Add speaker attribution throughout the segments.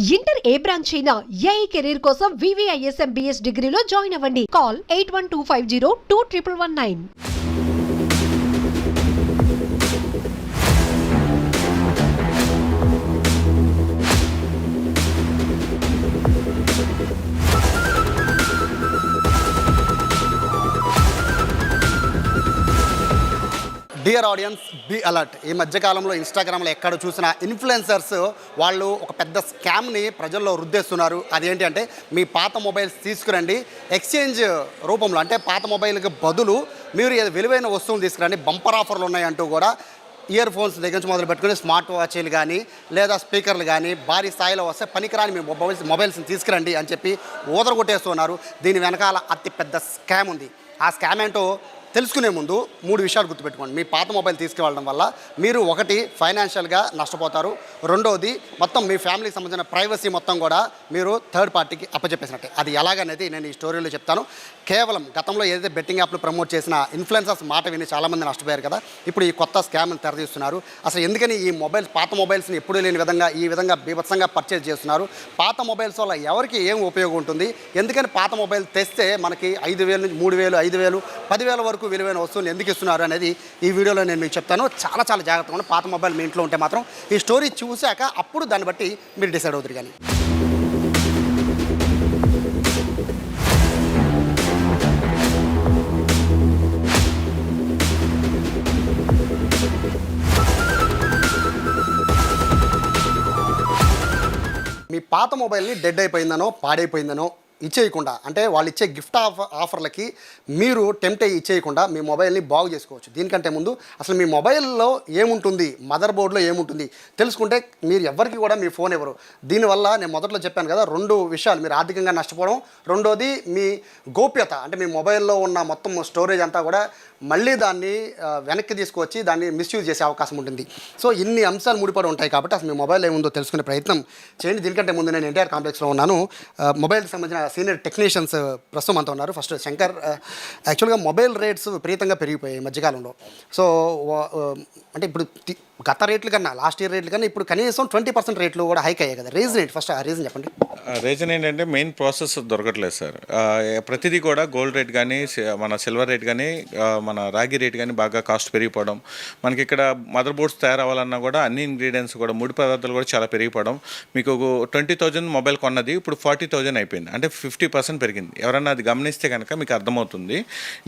Speaker 1: Inter ఏ branch అయినా AI career కోసం వివిఐఎస్ MBS డిగ్రీలో జాయిన్ అవ్వండి. Call 8125021119.
Speaker 2: Dear audience, be alert. ఈ మధ్యకాలంలో ఇన్స్టాగ్రామ్లో ఎక్కడ చూసినా ఇన్ఫ్లుయెన్సర్స్ వాళ్ళు ఒక పెద్ద స్కామ్ని ప్రజల్లో రుద్దేస్తున్నారు. అదేంటి అంటే, మీ పాత మొబైల్స్ తీసుకురండి, ఎక్స్చేంజ్ రూపంలో అంటే పాత మొబైల్కి బదులు మీరు విలువైన వస్తువులు తీసుకురండి, బంపర్ ఆఫర్లు ఉన్నాయంటూ కూడా ఇయర్ ఫోన్స్ దగ్గర నుంచి మొదలు పెట్టుకుని స్మార్ట్ వాచీలు కానీ లేదా స్పీకర్లు కానీ భారీ స్థాయిలో వస్తే పనికిరాని మీ మొబైల్స్ని తీసుకురండి అని చెప్పి ఊదరగొట్టేస్తున్నారు. దీని వెనకాల అతి పెద్ద స్కామ్ ఉంది. ఆ స్కామ్ ఏంటో తెలుసుకునే ముందు 3 విషయాలు గుర్తుపెట్టుకోండి. మీ పాత మొబైల్ తీసుకువెళ్ళడం వల్ల మీరు ఒకటి ఫైనాన్షియల్గా నష్టపోతారు, రెండోది మొత్తం మీ ఫ్యామిలీకి సంబంధించిన ప్రైవసీ మొత్తం కూడా మీరు థర్డ్ పార్టీకి అప్పచెప్పేసినట్టే. అది ఎలాగనేది నేను ఈ స్టోరీలో చెప్తాను. కేవలం గతంలో ఏదైతే బెట్టింగ్ యాప్లు ప్రమోట్ చేసిన ఇన్ఫ్లుయెన్సర్స్ మాట విని చాలామంది నష్టపోయారు కదా, ఇప్పుడు ఈ కొత్త స్కామ్ని తెరదీస్తున్నారు. అసలు ఎందుకని ఈ పాత మొబైల్స్ని ఎప్పుడూ లేని విధంగా ఈ విధంగా బీభత్సంగా పర్చేజ్ చేస్తున్నారు? పాత మొబైల్స్ వల్ల ఎవరికి ఏం ఉపయోగం ఉంటుంది? ఎందుకని పాత మొబైల్ తెస్తే మనకి 5,000 నుంచి 3,000, 5,000, 10,000 వరకు విలువైన వస్తువులు ఎందుకు ఇస్తున్నారు అనేది ఈ వీడియోలో నేను మీకు చెప్తాను. చాలా జాగ్రత్తగా ఉండి, పాత మొబైల్ మీ ఇంట్లో ఉంటే మాత్రం ఈ స్టోరీ చూశాక అప్పుడు దాన్ని బట్టి మీరు డిసైడ్ అవుతారు. కానీ మీ పాత మొబైల్ని డెడ్ అయిపోయిందనో పాడైపోయిందనో ఇచ్చేయకుండా, అంటే వాళ్ళు ఇచ్చే గిఫ్ట్ ఆఫర్లకి మీరు టెంప్ట్ అయ్యి ఇచ్చేయకుండా మీ మొబైల్ని బాగు చేసుకోవచ్చు. దీనికంటే ముందు అసలు మీ మొబైల్లో ఏముంటుంది, మదర్ బోర్డులో ఏముంటుంది తెలుసుకుంటే మీరు ఎవరికి కూడా మీ ఫోన్ ఇవ్వరు. దీనివల్ల నేను మొదట్లో చెప్పాను కదా, 2 విషయాలు: మీరు ఆర్థికంగా నష్టపోవడం, రెండోది మీ గోప్యత. అంటే మీ మొబైల్లో ఉన్న మొత్తం స్టోరేజ్ అంతా కూడా మళ్ళీ దాన్ని వెనక్కి తీసుకువచ్చి దాన్ని మిస్యూజ్ చేసే అవకాశం ఉంటుంది. సో ఇన్ని అంశాలు ముడిపడి ఉంటాయి కాబట్టి అసలు మీ మొబైల్ ఏముందో తెలుసుకునే ప్రయత్నం చేయండి. దీనికంటే ముందు నేను ఎన్టీఆర్ కాంప్లెక్స్లో ఉన్నాను. మొబైల్కి సంబంధించిన సీనియర్ టెక్నీషియన్స్ ప్రస్తుతం అంతా ఉన్నారు. ఫస్ట్ శంకర్. యాక్చువల్గా మొబైల్ రేట్స్ విపరీతంగా పెరిగిపోయాయి మధ్యకాలంలో. సో అంటే ఇప్పుడు గత రేట్లు కన్నా, లాస్ట్ ఇయర్ రేట్లు కన్నా ఇప్పుడు కనీసం 20% రేట్లు కూడా హైక్ అయ్యాయి కదా. రీజన్ ఏంటి? ఫస్ట్ ఆ రీజన్ చెప్పండి.
Speaker 3: రీజన్ ఏంటంటే మెయిన్ ప్రాసెస్ దొరకట్లేదు సార్. ప్రతిదీ కూడా గోల్డ్ రేట్ కానీ, మన సిల్వర్ రేట్ కానీ, మన రాగి రేట్ కానీ బాగా కాస్ట్ పెరిగిపోవడం. మనకి ఇక్కడ మదర్ బోర్డ్స్ తయారవ్వాలన్నా కూడా అన్ని ఇంగ్రీడియంట్స్ కూడా, ముడి పదార్థాలు కూడా చాలా పెరిగిపోవడం. మీకు 20,000 మొబైల్ కొన్నది ఇప్పుడు 40,000 అయిపోయింది. అంటే 50% పెరిగింది. ఎవరన్నా అది గమనిస్తే కనుక మీకు అర్థమవుతుంది.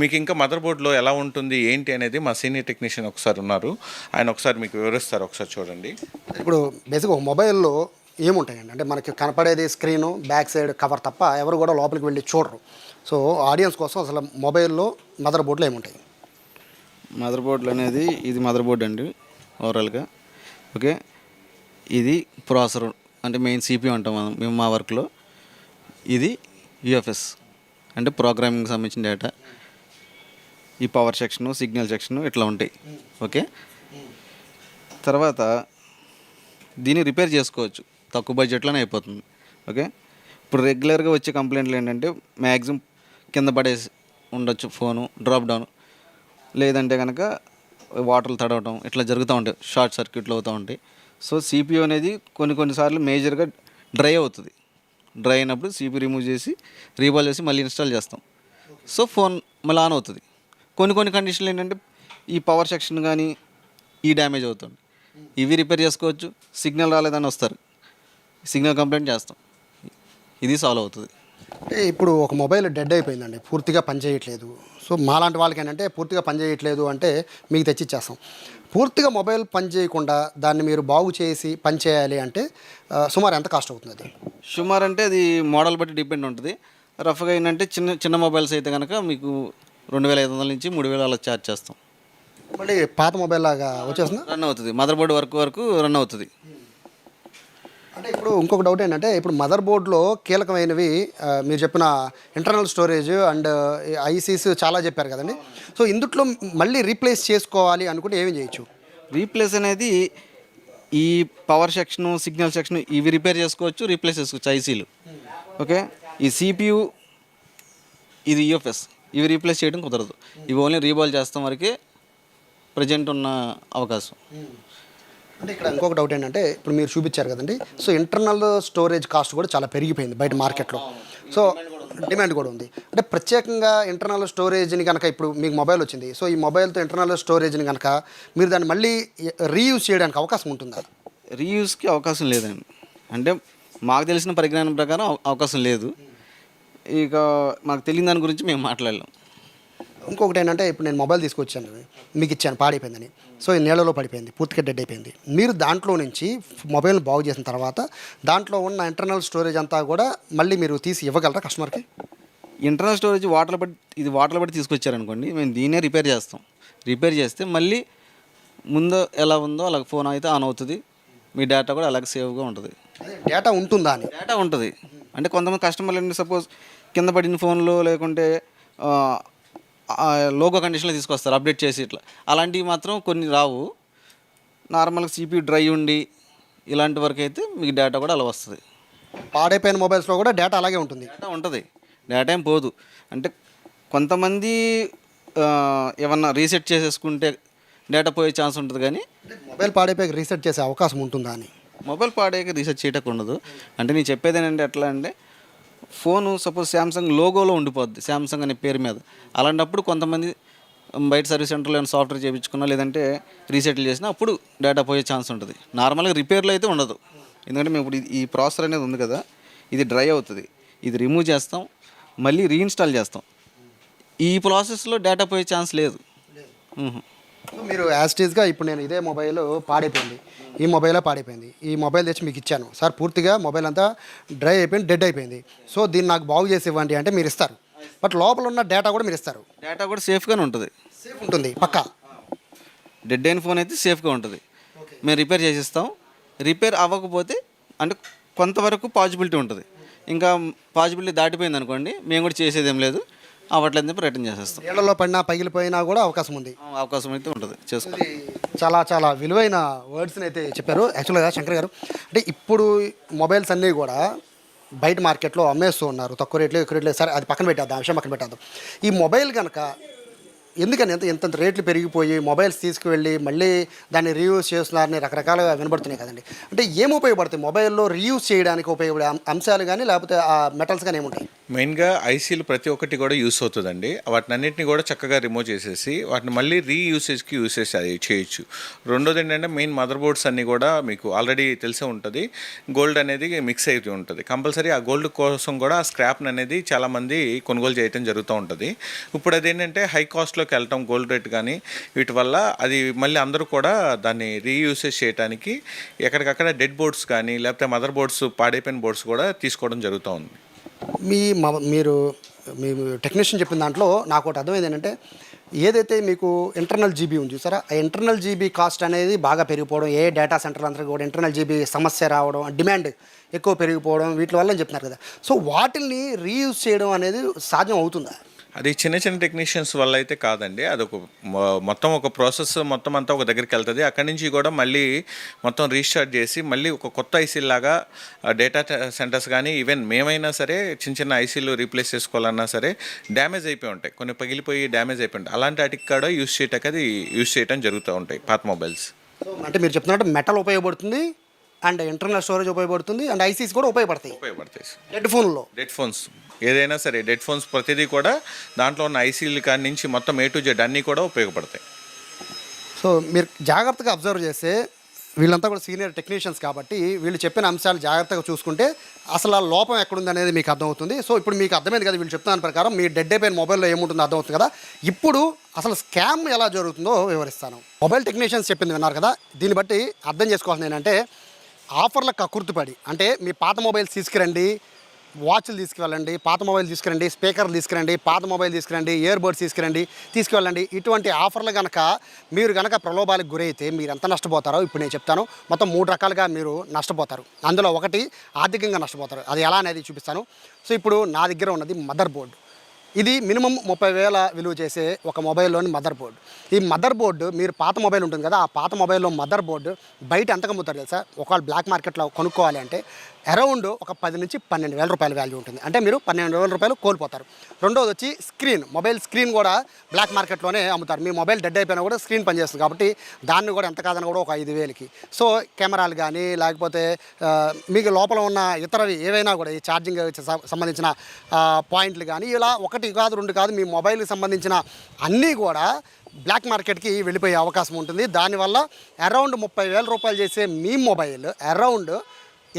Speaker 3: మీకు ఇంకా మదర్ బోర్డ్లో ఎలా ఉంటుంది ఏంటి అనేది మా సీనియర్ టెక్నీషియన్ ఒకసారి ఉన్నారు, ఆయన ఒకసారి మీకు వివరిస్తారు. ఒకసారి చూడండి.
Speaker 2: ఇప్పుడు బేసిక్గా మొబైల్లో ఏముంటాయండి అంటే, మనకి కనపడేది స్క్రీను, బ్యాక్ సైడ్ కవర్ తప్ప ఎవరు కూడా లోపలికి వెళ్ళి చూడరు. సో ఆడియన్స్ కోసం అసలు మొబైల్లో మదర్ బోర్డులో ఏముంటాయి?
Speaker 4: మదర్ బోర్డులు అనేది, ఇది మదర్ బోర్డు అండి ఓవరాల్గా. ఓకే, ఇది ప్రాసెసర్ అంటే మెయిన్ CPU అంటాం మేము మా వర్క్లో. ఇది UFS అంటే ప్రోగ్రామింగ్కి సంబంధించిన డేటా. ఈ పవర్ సెక్షను, సిగ్నల్ సెక్షను ఇట్లా ఉంటాయి. ఓకే, తర్వాత దీన్ని రిపేర్ చేసుకోవచ్చు, తక్కువ బడ్జెట్లోనే అయిపోతుంది. ఓకే, ఇప్పుడు రెగ్యులర్గా వచ్చే కంప్లైంట్లు ఏంటంటే మ్యాక్సిమం కింద పడేసి ఉండొచ్చు ఫోను, డ్రాప్ డౌన్, లేదంటే కనుక వాటర్లు తడవటం, ఇట్లా జరుగుతూ ఉంటాయి, షార్ట్ సర్క్యూట్లు అవుతూ ఉంటాయి. సో CPU అనేది కొన్నిసార్లు మేజర్గా డ్రై అవుతుంది. డ్రై అయినప్పుడు CPU రిమూవ్ చేసి రీబాల్ చేసి మళ్ళీ ఇన్స్టాల్ చేస్తాం. సో ఫోన్ మళ్ళీ ఆన్ అవుతుంది. కొన్ని కండిషన్లు ఏంటంటే ఈ పవర్ సెక్షన్ కానీ ఈ డ్యామేజ్ అవుతుంది. ఇవి రిపేర్ చేసుకోవచ్చు. సిగ్నల్ రాలేదని వస్తారు, సిగ్నల్ కంప్లైంట్ చేస్తాం, ఇది సాల్వ్ అవుతుంది.
Speaker 2: అంటే ఇప్పుడు ఒక మొబైల్ డెడ్ అయిపోయిందండి, పూర్తిగా పనిచేయట్లేదు. సో మాలాంటి వాళ్ళకి ఏంటంటే పూర్తిగా పనిచేయట్లేదు అంటే మీకు తెచ్చిచ్చేస్తాం. పూర్తిగా మొబైల్ పని చేయకుండా దాన్ని మీరు బాగు చేసి పని చేయాలి అంటే సుమారు ఎంత కాస్ట్ అవుతుంది? అది
Speaker 4: సుమారు అంటే అది మోడల్ బట్టి డిపెండ్ ఉంటుంది. రఫ్గా ఏంటంటే చిన్న మొబైల్స్ అయితే కనుక మీకు 2,500 నుంచి 3,000 అలా ఛార్జ్ చేస్తాం.
Speaker 2: మళ్ళీ పాత మొబైల్ లాగా వచ్చేస్తుంది,
Speaker 4: రన్ అవుతుంది. మదర్ బోర్డు వరకు రన్ అవుతుంది.
Speaker 2: అంటే ఇప్పుడు ఇంకొక డౌట్ ఏంటంటే, ఇప్పుడు మదర్ బోర్డులో కీలకమైనవి మీరు చెప్పిన ఇంటర్నల్ స్టోరేజ్ అండ్ ICs చాలా చెప్పారు కదండి. సో ఇందుట్లో మళ్ళీ రీప్లేస్ చేసుకోవాలి అనుకుంటే ఏమేం చేయొచ్చు?
Speaker 4: రీప్లేస్ అనేది ఈ పవర్ సెక్షను, సిగ్నల్ సెక్షన్ ఇవి రిపేర్ చేసుకోవచ్చు, రీప్లేస్ చేసుకోవచ్చు ICలు. ఓకే, ఈ CPU, ఇది UFS, ఇవి రీప్లేస్ చేయడం కుదరదు. ఇవి ఓన్లీ రీబాల్ చేస్తాం వరకే ప్రజెంట్ ఉన్న అవకాశం.
Speaker 2: అంటే ఇక్కడ ఇంకొక డౌట్ ఏంటంటే ఇప్పుడు మీరు చూపించారు కదండి, సో ఇంటర్నల్ స్టోరేజ్ కాస్ట్ కూడా చాలా పెరిగిపోయింది బయట మార్కెట్లో. సో డిమాండ్ కూడా ఉంది. అంటే ప్రత్యేకంగా ఇంటర్నల్ స్టోరేజ్ని కనుక ఇప్పుడు మీకు మొబైల్ వచ్చింది, సో ఈ మొబైల్తో ఇంటర్నల్ స్టోరేజ్ని కనుక మీరు దాన్ని మళ్ళీ రీయూజ్ చేయడానికి అవకాశం ఉంటుందా?
Speaker 4: రీయూస్కి అవకాశం లేదండి. అంటే మాకు తెలిసిన పరిజ్ఞానం ప్రకారం అవకాశం లేదు. ఇక మాకు తెలియని దాని గురించి మేము మాట్లాడలేం.
Speaker 2: ఇంకొకటి ఏంటంటే ఇప్పుడు నేను మొబైల్ తీసుకొచ్చాను, మీకు ఇచ్చాను, పాడైపోయిందని. సో ఈ నీళ్ళలో పడిపోయింది, పూర్తిగా డెడ్ అయిపోయింది. మీరు దాంట్లో నుంచి మొబైల్ బాగు చేసిన తర్వాత దాంట్లో ఉన్న ఇంటర్నల్ స్టోరేజ్ అంతా కూడా మళ్ళీ మీరు తీసి ఇవ్వగలరా కస్టమర్కి?
Speaker 4: ఇంటర్నల్ స్టోరేజ్ వాటర్లో పడి తీసుకొచ్చారనుకోండి, మేము దీన్నే రిపేర్ చేస్తాం. రిపేర్ చేస్తే మళ్ళీ ముందు ఎలా ఉందో అలాగ ఫోన్ అయితే ఆన్ అవుతుంది, మీ డేటా కూడా అలాగే సేవ్గా ఉంటుంది.
Speaker 2: డేటా ఉంటుందా అని?
Speaker 4: డేటా ఉంటుంది. అంటే కొంతమంది కస్టమర్లు ఏంటి, సపోజ్ కింద పడిన ఫోన్లో లేకుంటే లోగో కండిషన్లో తీసుకొస్తారు అప్డేట్ చేసి, ఇట్లా అలాంటివి మాత్రం కొన్ని రావు. నార్మల్గా CPU డ్రై ఉండి ఇలాంటి వరకు అయితే మీకు డేటా కూడా అలా వస్తుంది.
Speaker 2: పాడైపోయిన మొబైల్స్లో కూడా డేటా అలాగే ఉంటుంది?
Speaker 4: డేటా ఉంటుంది, డేటా ఏం పోదు. అంటే కొంతమంది ఏమన్నా రీసెట్ చేసేసుకుంటే డేటా పోయే ఛాన్స్ ఉంటుంది, కానీ
Speaker 2: మొబైల్ పాడైపోయి రీసెట్ చేసే అవకాశం ఉంటుందా అని?
Speaker 4: మొబైల్ పాడేకి రీసెర్చ్ చేయటం ఉండదు. అంటే నేను చెప్పేది ఏంటంటే ఎట్లా అంటే, ఫోను సపోజ్ శాంసంగ్ లోగోలో ఉండిపోద్ది, శాంసంగ్ అనే పేరు మీద. అలాంటప్పుడు కొంతమంది బయట సర్వీస్ సెంటర్లో ఏమైనా సాఫ్ట్వేర్ చేయించుకున్నా లేదంటే రీసెటిల్ చేసినా అప్పుడు డేటా పోయే ఛాన్స్ ఉంటుంది. నార్మల్గా రిపేర్లో అయితే ఉండదు. ఎందుకంటే మేము ఇప్పుడు ఈ ప్రాసెసర్ అనేది ఉంది కదా, ఇది డ్రై అవుతుంది, ఇది రిమూవ్ చేస్తాం, మళ్ళీ రీఇన్స్టాల్ చేస్తాం. ఈ ప్రాసెస్లో డేటా పోయే ఛాన్స్ లేదు.
Speaker 2: మీరు యాస్టీజ్గా ఇప్పుడు నేను ఇదే మొబైల్ పాడైపోయింది, ఈ మొబైలే పాడైపోయింది, ఈ మొబైల్ తెచ్చి మీకు ఇచ్చాను సార్, పూర్తిగా మొబైల్ అంతా డ్రై అయిపోయింది, డెడ్ అయిపోయింది, సో దీన్ని నాకు బాగు చేసి ఇవ్వండి అంటే మీరు ఇస్తారు. బట్ లోపల ఉన్న డేటా కూడా మీరు ఇస్తారు?
Speaker 4: డేటా కూడా సేఫ్గానే ఉంటుంది.
Speaker 2: సేఫ్ ఉంటుంది పక్కా?
Speaker 4: డెడ్ అయిన ఫోన్ అయితే సేఫ్గా ఉంటుంది. మేము రిపేర్ చేసిస్తాం. రిపేర్ అవ్వకపోతే అంటే కొంతవరకు పాజిబిలిటీ ఉంటుంది. ఇంకా పాజిబిలిటీ దాటిపోయింది అనుకోండి, మేము కూడా చేసేది ఏం లేదు, అవ్వట్లేదు రిటర్న్ చేసేస్తాం.
Speaker 2: నీళ్ళలో పడినా పగిలిపోయినా కూడా అవకాశం ఉంది?
Speaker 4: అవకాశం అయితే ఉంటుంది, చేసుకోండి.
Speaker 2: చాలా చాలా విలువైన వర్డ్స్ని అయితే చెప్పారు యాక్చువల్గా శంకర్ గారు. అంటే ఇప్పుడు మొబైల్స్ అన్నీ కూడా బయట మార్కెట్లో అమ్మేస్తూ ఉన్నారు, తక్కువ రేట్లు ఎక్కువ రేట్లు. సరే అది పక్కన పెట్టేద్దాం, విషయం పక్కన పెట్టేద్దాం. ఈ మొబైల్ కనుక ఎందుకని ఎంత రేట్లు పెరిగిపోయి మొబైల్స్ తీసుకువెళ్ళి మళ్ళీ దాన్ని రీయూజ్ చేస్తున్నారని రకరకాలుగా వినబడుతున్నాయి కదండి. అంటే ఏం ఉపయోగపడుతుంది మొబైల్లో రీయూజ్ చేయడానికి ఉపయోగపడే అంశాలు కానీ లేకపోతే ఆ మెటల్స్ కానీ ఏముంటాయి?
Speaker 3: మెయిన్గా ఐసీలు ప్రతి ఒక్కటి కూడా యూస్ అవుతుందండి. వాటిని అన్నింటినీ కూడా చక్కగా రిమూవ్ చేసేసి వాటిని మళ్ళీ రీయూసేజ్కి యూసేజ్ చేయొచ్చు. రెండోది ఏంటంటే మెయిన్ మదర్ బోర్డ్స్ అన్నీ కూడా మీకు ఆల్రెడీ తెలిసే ఉంటుంది, గోల్డ్ అనేది మిక్స్ అవుతూ ఉంటుంది. కంపల్సరీ ఆ గోల్డ్ కోసం కూడా ఆ స్క్రాప్ని అనేది చాలామంది కొనుగోలు చేయడం జరుగుతూ ఉంటుంది. ఇప్పుడు అదేంటంటే హై కాస్ట్లోకి వెళ్ళటం గోల్డ్ రేట్ కానీ వీటి వల్ల అది మళ్ళీ అందరూ కూడా దాన్ని రీయూసేజ్ చేయడానికి ఎక్కడికక్కడ డెడ్ బోర్డ్స్ కానీ లేకపోతే మదర్ బోర్డ్స్ పాడైపోయిన బోర్డ్స్ కూడా తీసుకోవడం జరుగుతూ ఉంది.
Speaker 2: మీరు టెక్నీషియన్ చెప్పిన దాంట్లో నాకు ఒకటి అర్థమైంది ఏంటంటే, ఏదైతే మీకు ఇంటర్నల్ జీబీ ఉంది చూసారా, ఆ ఇంటర్నల్ జీబీ కాస్ట్ అనేది బాగా పెరిగిపోవడం, ఏ డేటా సెంటర్లు అందరికీ కూడా ఇంటర్నల్ జీబీ సమస్య రావడం, డిమాండ్ ఎక్కువ పెరిగిపోవడం, వీటి వల్ల అని చెప్తున్నారు కదా. సో వాటిని రీయూజ్ చేయడం అనేది సాధ్యం అవుతుందా?
Speaker 3: అది చిన్న చిన్న టెక్నీషియన్స్ వల్ల అయితే కాదండి. అదొక మొత్తం ఒక ప్రాసెస్ మొత్తం అంతా ఒక దగ్గరికి వెళ్తుంది. అక్కడి నుంచి కూడా మళ్ళీ మొత్తం రీస్టార్ట్ చేసి మళ్ళీ ఒక కొత్త ఐసీలాగా డేటా సెంటర్స్ కానీ ఈవెన్ మేమైనా సరే చిన్న చిన్న ఐసీలు రీప్లేస్ చేసుకోవాలన్నా సరే డ్యామేజ్ అయిపోయి ఉంటాయి, కొన్ని పగిలిపోయి డ్యామేజ్ అయిపోయి ఉంటాయి. అలాంటి వాటికి కూడా యూస్ చేయటం జరుగుతూ ఉంటాయి పాత మొబైల్స్.
Speaker 2: అంటే మీరు చెప్తున్నట్టు మెటల్ ఉపయోగపడుతుంది అండ్ ఇంటర్నల్ స్టోరేజ్ ఉపయోగపడుతుంది అండ్ ఐసీస్ కూడా ఉపయోగపడతాయి. డెడ్ ఫోన్స్
Speaker 3: ఏదైనా సరే డెడ్ ఫోన్స్ ప్రతిదీ కూడా దాంట్లో ఉన్న ఐసీలు కాడి నుంచి మొత్తం A to Z అన్నీ కూడా ఉపయోగపడతాయి.
Speaker 2: సో మీరు జాగ్రత్తగా అబ్జర్వ్ చేస్తే వీళ్ళంతా కూడా సీనియర్ టెక్నీషియన్స్ కాబట్టి వీళ్ళు చెప్పిన అంశాలు జాగ్రత్తగా చూసుకుంటే అసలు ఆ లోపం ఎక్కడుంది అనేది మీకు అర్థమవుతుంది. సో ఇప్పుడు మీకు అర్థమైంది కదా, వీళ్ళు చెప్తున్న ప్రకారం మీ డెడ్ అయిపోయిన మొబైల్లో ఏముంటుందో అర్థమవుతుంది కదా. ఇప్పుడు అసలు స్కామ్ ఎలా జరుగుతుందో వివరిస్తాను. మొబైల్ టెక్నీషియన్స్ చెప్పింది విన్నారు కదా, దీన్ని బట్టి అర్థం చేసుకోవాల్సింది ఏంటంటే, ఆఫర్లకు కక్కుర్తిపడి అంటే మీ పాత మొబైల్స్ తీసుకురండి, వాచ్లు తీసుకువెళ్ళండి, పాత మొబైల్ తీసుకురండి, స్పీకర్లు తీసుకురండి, పాత మొబైల్ తీసుకురండి, ఇయర్ బడ్స్ తీసుకువెళ్ళండి, ఇటువంటి ఆఫర్లు కనుక మీరు కనుక ప్రలోభాలకు గురైతే మీరు ఎంత నష్టపోతారో ఇప్పుడు నేను చెప్తాను. మొత్తం 3 రకాలుగా మీరు నష్టపోతారు. అందులో ఒకటి ఆర్థికంగా నష్టపోతారు. అది ఎలా అనేది చూపిస్తాను. సో ఇప్పుడు నా దగ్గర ఉన్నది మదర్ బోర్డు. ఇది మినిమం 30,000 విలువ చేసే ఒక మొబైల్లోని మదర్ బోర్డు. ఈ మదర్ బోర్డు మీరు పాత మొబైల్ ఉంటుంది కదా, ఆ పాత మొబైల్లో మదర్ బోర్డు బయట ఎంతకు అమ్ముతారు తెలుసా? ఒకవేళ బ్లాక్ మార్కెట్లో కొనుక్కోవాలి అంటే అరౌండ్ ఒక 10 నుంచి 12,000 రూపాయల వాల్యూ ఉంటుంది. అంటే మీరు 12,000 రూపాయలు కోల్పోతారు. రెండోది వచ్చి స్క్రీన్, మొబైల్ స్క్రీన్ కూడా బ్లాక్ మార్కెట్లోనే అమ్ముతారు. మీ మొబైల్ డెడ్ అయిపోయినా కూడా స్క్రీన్ పనిచేస్తుంది కాబట్టి దాన్ని కూడా ఎంత కాదని కూడా ఒక 5,000కి. సో కెమెరాలు కానీ లేకపోతే మీకు లోపల ఉన్న ఇతరవి ఏవైనా కూడా ఈ ఛార్జింగ్ సంబంధించిన పాయింట్లు కానీ ఇలా 1 కాదు 2 కాదు మీ మొబైల్కి సంబంధించిన అన్నీ కూడా బ్లాక్ మార్కెట్కి వెళ్ళిపోయే అవకాశం ఉంటుంది. దానివల్ల అరౌండ్ 30,000 రూపాయలు చేసే మీ మొబైల్ అరౌండ్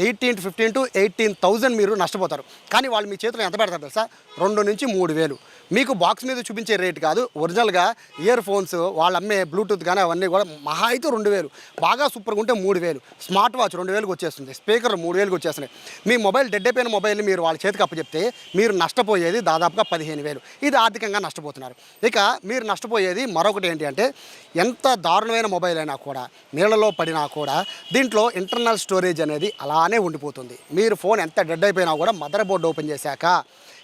Speaker 2: 15,000 to 18,000 మీరు నష్టపోతారు. కానీ వాళ్ళు మీ చేతిలో ఎంత పెడతారు తెలుసా? 2 నుంచి 3,000. మీకు బాక్స్ మీద చూపించే రేట్ కాదు, ఒరిజినల్గా ఇయర్ ఫోన్స్ వాళ్ళు అమ్మే బ్లూటూత్ కానీ అవన్నీ కూడా మహా అయితే 2,000, బాగా సూపర్గా ఉంటే 3,000. స్మార్ట్ వాచ్ 2,000కి వచ్చేస్తుంది, స్పీకర్లు 3,000కి వచ్చేస్తున్నాయి. మీ మొబైల్ డెడ్ అయిపోయిన మొబైల్ని మీరు వాళ్ళ చేతికి అప్పచెప్తే మీరు నష్టపోయేది దాదాపుగా 15,000. ఇది ఆర్థికంగా నష్టపోతున్నారు. ఇక మీరు నష్టపోయేది మరొకటి ఏంటి అంటే, ఎంత దారుణమైన మొబైల్ అయినా కూడా నీళ్ళలో పడినా కూడా దీంట్లో ఇంటర్నల్ స్టోరేజ్ అనేది అలానే ఉండిపోతుంది. మీరు ఫోన్ ఎంత డెడ్ అయిపోయినా కూడా మదర్ బోర్డు ఓపెన్ చేశాక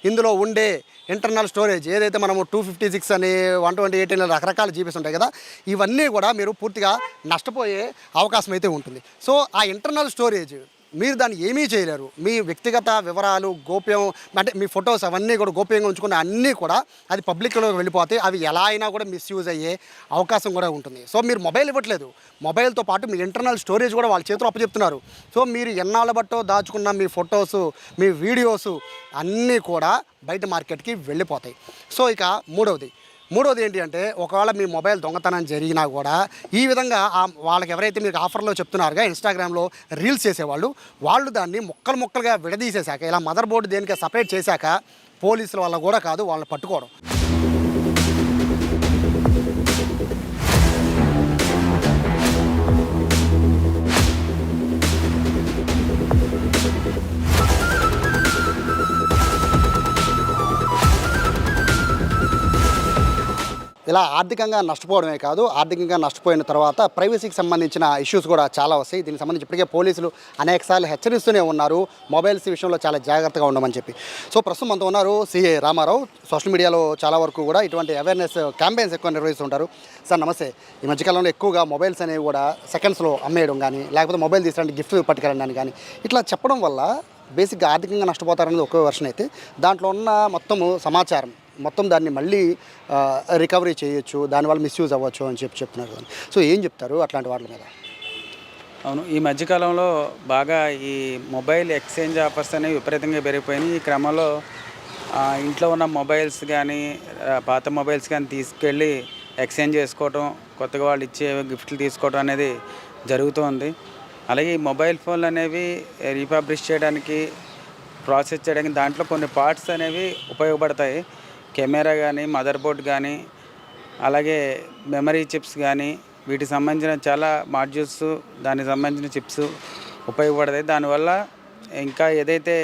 Speaker 2: ఇందులో ఉండే ఇంటర్నల్ స్టోరేజ్ ఏదైతే మనము 256 అని 128 అని రకరకాల జీబీస్ ఉంటాయి కదా, ఇవన్నీ కూడా మీరు పూర్తిగా నష్టపోయే అవకాశం అయితే ఉంటుంది. సో ఆ ఇంటర్నల్ స్టోరేజ్ మీరు దాన్ని ఏమీ చేయలేరు. మీ వ్యక్తిగత వివరాలు గోప్యం అంటే మీ ఫొటోస్ అవన్నీ కూడా గోప్యంగా ఉంచుకున్న అన్నీ కూడా అది పబ్లిక్లోకి వెళ్ళిపోతే అవి ఎలా అయినా కూడా మిస్యూజ్ అయ్యే అవకాశం కూడా ఉంటుంది. సో మీరు మొబైల్ ఇవ్వట్లేదు, మొబైల్తో పాటు మీ ఇంటర్నల్ స్టోరేజ్ కూడా వాళ్ళ చేతిలో అప్పచెప్తున్నారు. సో మీరు ఎన్నాళ్ళ బట్టో దాచుకున్న మీ ఫొటోసు మీ వీడియోసు అన్నీ కూడా బయట మార్కెట్కి వెళ్ళిపోతాయి. సో ఇక మూడవది ఏంటి అంటే, ఒకవేళ మీ మొబైల్ దొంగతనం జరిగినా కూడా ఈ విధంగా వాళ్ళకి ఎవరైతే మీకు ఆఫర్లో చెప్తున్నారుగా ఇన్స్టాగ్రామ్లో రీల్స్ చేసేవాళ్ళు, వాళ్ళు దాన్ని ముక్కలుగా విడదీసేశాక ఇలా మదర్ బోర్డు దేనికే సపరేట్ చేశాక పోలీసుల వల్ల కూడా కాదు వాళ్ళని పట్టుకోవడం. ఇలా ఆర్థికంగా నష్టపోవడమే కాదు, ఆర్థికంగా నష్టపోయిన తర్వాత ప్రైవసీకి సంబంధించిన ఇష్యూస్ కూడా చాలా వస్తాయి. దీనికి సంబంధించి ఇప్పటికే పోలీసులు అనేకసార్లు హెచ్చరిస్తూనే ఉన్నారు మొబైల్స్ విషయంలో చాలా జాగ్రత్తగా ఉండమని చెప్పి. సో ప్రస్తుతం మనతో ఉన్నారు సిఐ రామారావు. సోషల్ మీడియాలో చాలా వరకు కూడా ఇటువంటి అవేర్నెస్ క్యాంపెయిన్స్ ఎక్కువ నిర్వహిస్తుంటారు. సార్ నమస్తే. ఈ మధ్యకాలంలో ఎక్కువగా మొబైల్స్ అనేవి కూడా సెకండ్స్లో అమ్మేయడం కానీ లేకపోతే మొబైల్ తీసుకురండి గిఫ్ట్ పట్టుకెళ్ళడానికి కానీ ఇట్లా చెప్పడం వల్ల బేసిక్గా ఆర్థికంగా నష్టపోతారనేది ఒక వెర్షన్ అయితే, దాంట్లో ఉన్న మొత్తము సమాచారం మొత్తం దాన్ని మళ్ళీ రికవరీ చేయొచ్చు, దానివల్ల మిస్యూజ్ అవ్వచ్చు అని చెప్తున్నారు కదా. సో ఏం చెప్తారు అట్లాంటి వాటి మీద?
Speaker 5: అవును, ఈ మధ్యకాలంలో బాగా ఈ మొబైల్ ఎక్స్చేంజ్ ఆఫర్స్ అనేవి విపరీతంగా పెరిగిపోయినాయి. ఈ క్రమంలో ఇంట్లో ఉన్న మొబైల్స్ కానీ పాత మొబైల్స్ కానీ తీసుకెళ్ళి ఎక్స్చేంజ్ చేసుకోవటం, కొత్తగా వాళ్ళు ఇచ్చే గిఫ్ట్లు తీసుకోవడం అనేది జరుగుతుంది. అలాగే ఈ మొబైల్ ఫోన్లు అనేవి రీపబ్లిష్ చేయడానికి, ప్రాసెస్ చేయడానికి దాంట్లో కొన్ని పార్ట్స్ అనేవి ఉపయోగపడతాయి. కెమెరా కానీ, మదర్ బోర్డ్ కానీ, అలాగే మెమరీ చిప్స్ కానీ, వీటికి సంబంధించిన చాలా మాడ్యూల్స్, దానికి సంబంధించిన చిప్స్ ఉపయోగపడతాయి. దానివల్ల ఇంకా ఏదైతే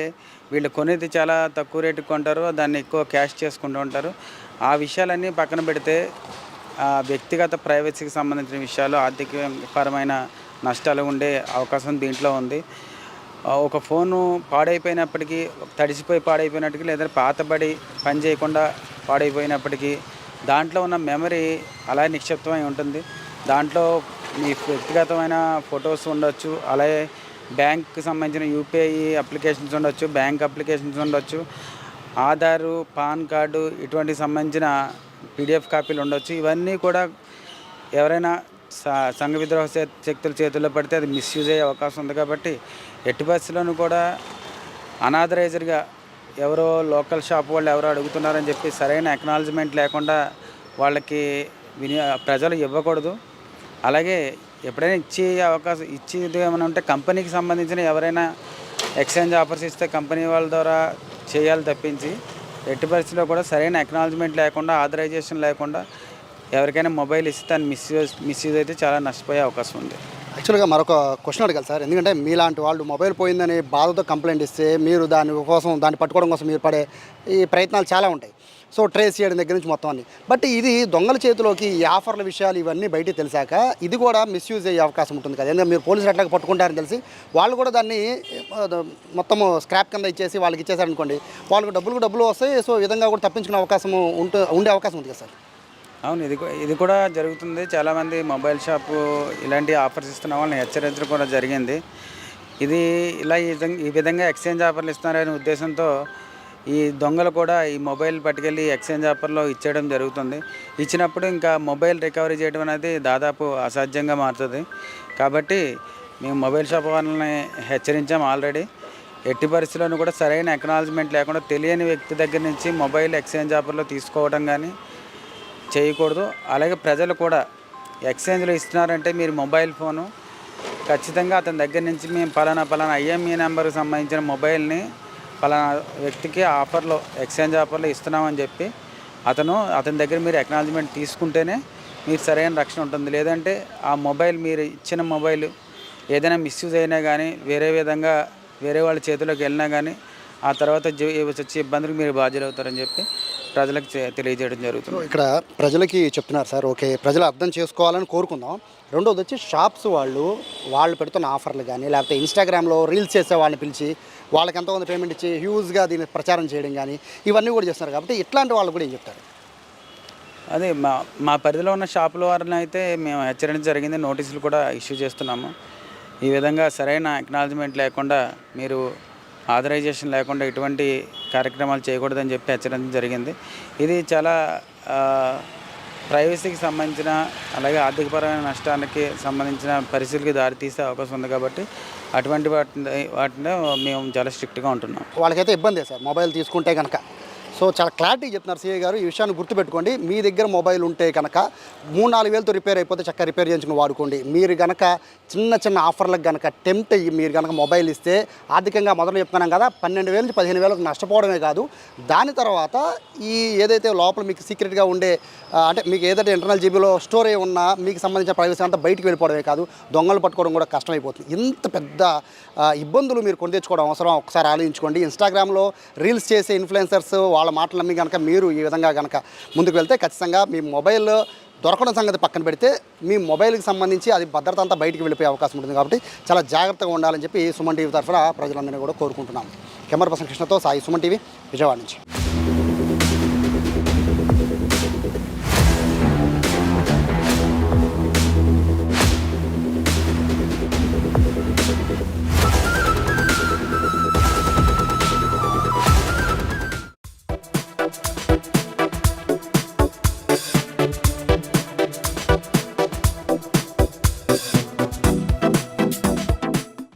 Speaker 5: వీళ్ళు కొనేది చాలా తక్కువ రేటుకి కొంటారో దాన్ని ఎక్కువ క్యాష్ చేసుకుంటూ ఉంటారు. ఆ విషయాలన్నీ పక్కన పెడితే వ్యక్తిగత ప్రైవసీకి సంబంధించిన విషయాలు, ఆర్థికపరమైన నష్టాలు ఉండే అవకాశం దీంట్లో ఉంది. ఒక ఫోను పాడైపోయినప్పటికీ, తడిసిపోయి పాడైపోయినప్పటికీ, లేదా పాతబడి పని చేయకుండా పాడైపోయినప్పటికీ దాంట్లో ఉన్న మెమరీ అలా నిక్షిప్తమై ఉంటుంది. దాంట్లో మీ వ్యక్తిగతమైన ఫొటోస్ ఉండొచ్చు, అలాగే బ్యాంక్కి సంబంధించిన యూపీఐ అప్లికేషన్స్ ఉండొచ్చు, బ్యాంక్ అప్లికేషన్స్ ఉండొచ్చు, ఆధారు, పాన్ కార్డు ఇటువంటి సంబంధించిన పీడిఎఫ్ కాపీలు ఉండొచ్చు. ఇవన్నీ కూడా ఎవరైనా సంఘ విద్రోహ శక్తుల చేతుల్లో పడితే అది మిస్యూజ్ అయ్యే అవకాశం ఉంది. కాబట్టి ఎట్టి పరిస్థితుల్లోనూ కూడా అనాథరైజర్గా ఎవరో లోకల్ షాప్ వాళ్ళు ఎవరో అడుగుతున్నారని చెప్పి సరైన అక్నాలజ్మెంట్ లేకుండా వాళ్ళకి ప్రజలు ఇవ్వకూడదు. అలాగే ఎప్పుడైనా ఇచ్చేది ఏమైనా ఉంటే కంపెనీకి సంబంధించిన ఎవరైనా ఎక్స్చేంజ్ ఆఫర్స్ ఇస్తే కంపెనీ వాళ్ళ ద్వారా చేయాలి తప్పించి ఎట్టి పరిస్థితుల్లో కూడా సరైన అక్నాలజ్మెంట్ లేకుండా, ఆథరైజేషన్ లేకుండా ఎవరికైనా మొబైల్ ఇస్తే దాన్ని మిస్యూజ్ అయితే చాలా నష్టపోయే అవకాశం ఉంది.
Speaker 2: యాక్చువల్గా మరొక క్వశ్చన్ అడగాలి సార్. ఎందుకంటే మీలాంటి వాళ్ళు మొబైల్ పోయిందని బాధతో కంప్లైంట్ ఇస్తే మీరు దాన్ని పట్టుకోవడం కోసం మీరు పడే ఈ ప్రయత్నాలు చాలా ఉంటాయి. సో ట్రేస్ చేయడం దగ్గర నుంచి మొత్తం అన్ని. బట్ ఇది దొంగల చేతిలోకి ఈ ఆఫర్ల విషయాలు ఇవన్నీ బయటికి తెలిసాక ఇది కూడా మిస్యూజ్ అయ్యే అవకాశం ఉంటుంది కదా. ఎందుకంటే మీరు పోలీసులు ఎట్లాగా పట్టుకుంటారని తెలిసి వాళ్ళు కూడా దాన్ని మొత్తము స్క్రాప్ కింద ఇచ్చేసి వాళ్ళకి ఇచ్చేసారనుకోండి, వాళ్ళకి డబ్బులు వస్తాయి. సో ఈ విధంగా కూడా తప్పించుకునే అవకాశం ఉండే అవకాశం ఉంది కదా సార్?
Speaker 5: అవును, ఇది కూడా జరుగుతుంది. చాలామంది మొబైల్ షాపు ఇలాంటి ఆఫర్స్ ఇస్తున్న వాళ్ళని హెచ్చరించడం కూడా జరిగింది. ఇది ఇలా ఈ విధంగా ఎక్స్చేంజ్ ఆఫర్లు ఇస్తున్నారనే ఉద్దేశంతో ఈ దొంగలు కూడా ఈ మొబైల్ పట్టుకెళ్ళి ఎక్స్చేంజ్ ఆఫర్లో ఇచ్చేయడం జరుగుతుంది. ఇచ్చినప్పుడు ఇంకా మొబైల్ రికవరీ చేయడం అనేది దాదాపు అసాధ్యంగా మారుతుంది. కాబట్టి మేము మొబైల్ షాప్ వాళ్ళని హెచ్చరించాం ఆల్రెడీ. ఎట్టి పరిస్థితుల్లోనూ కూడా సరైన అక్నాలజ్మెంట్ లేకుండా తెలియని వ్యక్తి దగ్గర నుంచి మొబైల్ ఎక్స్చేంజ్ ఆఫర్లో తీసుకోవడం కానీ చేయకూడదు. అలాగే ప్రజలు కూడా ఎక్స్చేంజ్లో ఇస్తున్నారంటే మీరు మొబైల్ ఫోను ఖచ్చితంగా అతని దగ్గర నుంచి మేము పలానా IMEI నెంబర్కి సంబంధించిన మొబైల్ని పలానా వ్యక్తికి ఆఫర్లో ఎక్స్చేంజ్ ఆఫర్లో ఇస్తున్నామని చెప్పి అతని దగ్గర మీరు అక్నాలజ్మెంట్ తీసుకుంటేనే మీకు సరైన రక్షణ ఉంటుంది. లేదంటే ఆ మొబైల్ మీరు ఇచ్చిన మొబైల్ ఏదైనా మిస్యూజ్ అయినా కానీ వేరే వాళ్ళ చేతిలోకి వెళ్ళినా కానీ ఆ తర్వాత వచ్చే ఇబ్బందులకు మీరు బాధ్యులవుతారని చెప్పి ప్రజలకు తెలియజేయడం జరుగుతుంది.
Speaker 2: ఇక్కడ ప్రజలకి చెప్తున్నారు సార్. ఓకే, ప్రజలు అర్థం చేసుకోవాలని కోరుకుందాం. రెండోది వచ్చి షాప్స్ వాళ్ళు పెడుతున్న ఆఫర్లు కానీ లేకపోతే ఇన్స్టాగ్రామ్లో రీల్స్ చేసే వాళ్ళని పిలిచి వాళ్ళకి ఎంతోమంది పేమెంట్ ఇచ్చి హ్యూజ్గా దీన్ని ప్రచారం చేయడం కానీ ఇవన్నీ కూడా చేస్తున్నారు. కాబట్టి ఇట్లాంటి వాళ్ళు కూడా ఏం చెప్తారు?
Speaker 5: అదే మా పరిధిలో ఉన్న షాపుల వారిని అయితే మేము హెచ్చరించడం జరిగింది. నోటీసులు కూడా ఇష్యూ చేస్తున్నాము. ఈ విధంగా సరైన అక్నాలజ్మెంట్ లేకుండా మీరు ఆథరైజేషన్ లేకుండా ఎటువంటి కార్యక్రమాలు చేయకూడదని చెప్పి హెచ్చరించడం జరిగింది. ఇది చాలా ప్రైవసీకి సంబంధించిన అలాగే ఆర్థికపరమైన నష్టానికి సంబంధించిన పరిస్థితులకి దారితీసే అవకాశం ఉంది. కాబట్టి అటువంటి వాటిలో మేము చాలా స్ట్రిక్ట్గా ఉంటున్నాం.
Speaker 2: వాళ్ళకైతే ఇబ్బందే సార్ మొబైల్ తీసుకుంటే కనుక. సో చాలా క్లారిటీ చెప్తున్నారు సిఐ గారు. ఈ విషయాన్ని గుర్తుపెట్టుకోండి. మీ దగ్గర మొబైల్ ఉంటే కనుక 3-4 వేలతో రిపేర్ అయిపోతే చక్కగా రిపేర్ చేయించుకుని వాడుకోండి. మీరు కనుక చిన్న ఆఫర్లకు కనుక టెంప్ట్ అయ్యి మీరు కనుక మొబైల్ ఇస్తే ఆర్థికంగా మొదలు చెప్తున్నాం కదా 12,000 నుంచి 15,000 నష్టపోవడమే కాదు, దాని తర్వాత ఈ ఏదైతే లోపల మీకు సీక్రెట్గా ఉండే అంటే మీకు ఏదైతే ఇంటర్నల్ జీబీలో స్టోర్ అయి ఉన్నా మీకు సంబంధించిన ప్రైవసీ అంతా బయటికి వెళ్ళిపోవడమే కాదు, దొంగలు పట్టుకోవడం కూడా కష్టమైపోతుంది. ఇంత పెద్ద ఇబ్బందులు మీరు కొని తెచ్చుకోవడం అవసరం ఒకసారి ఆలోచించుకోండి. ఇన్స్టాగ్రామ్లో రీల్స్ చేసే ఇన్ఫ్లుయెన్సర్స్ వాళ్ళ మాటలు నమ్మి కనుక మీరు ఈ విధంగా కనుక ముందుకు వెళ్తే ఖచ్చితంగా మీ మొబైల్ దొరకడం సంగతి పక్కన పెడితే మీ మొబైల్కి సంబంధించి అది భద్రత అంతా బయటికి వెళ్ళిపోయే అవకాశం ఉంటుంది. కాబట్టి చాలా జాగ్రత్తగా ఉండాలని చెప్పి సుమన్ టీవీ తరఫున ప్రజలందరినీ కూడా కోరుకుంటున్నాం. కెమెరా పర్సన్ కృష్ణతో సాయి, సుమన్ టీవీ, విజయవాడ నుంచి.